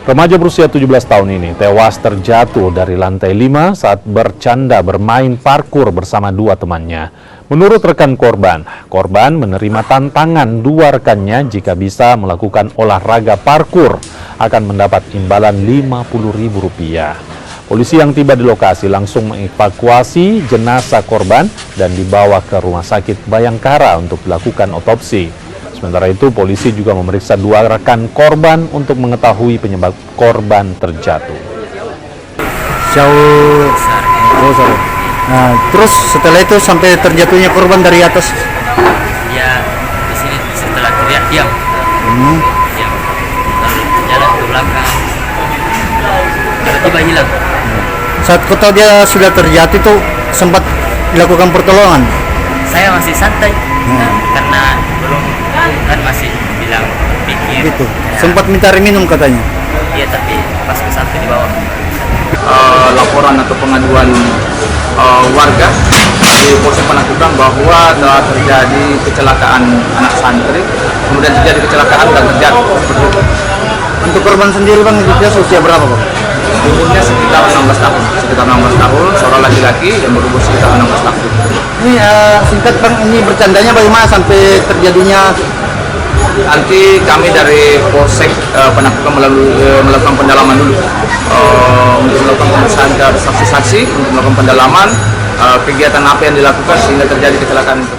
Remaja berusia 17 tahun ini tewas terjatuh dari lantai 5 saat bercanda bermain parkur bersama dua temannya. Menurut rekan korban menerima tantangan dua rekannya jika bisa melakukan olahraga parkur akan mendapat imbalan Rp50.000. Polisi yang tiba di lokasi langsung mengevakuasi jenazah korban dan dibawa ke Rumah Sakit Bayangkara untuk dilakukan otopsi. Sementara itu, polisi juga memeriksa dua rekan korban untuk mengetahui penyebab korban terjatuh. Nah, terus setelah itu sampai terjatuhnya korban dari atas? Ya, di sini setelah teriak diam. Diam. Lalu jalan ke belakang. Tiba-tiba hilang. Saat kau tahu dia sudah terjatuh itu sempat dilakukan pertolongan? Saya masih santai karena belum kan masih bilang pikir. Gitu. Sempat minta air minum katanya? Iya, tapi pas ke sampai di bawah. Laporan atau pengaduan warga di Polsek Panakukang bahwa telah terjadi kecelakaan anak santri, kemudian terjadi kecelakaan dan terjatuh. Untuk korban sendiri Bang, dia usia berapa Bang? Umurnya sekitar 16 tahun, seorang laki-laki yang berumur sekitar 16 tahun. Ini singkat Bang, ini bercandanya bagaimana sampai terjadinya? Nanti kami dari Polsek Panakukang melakukan pendalaman dulu untuk melakukan pemeriksaan saksi-saksi, untuk melakukan pendalaman kegiatan apa yang dilakukan sehingga terjadi kecelakaan itu.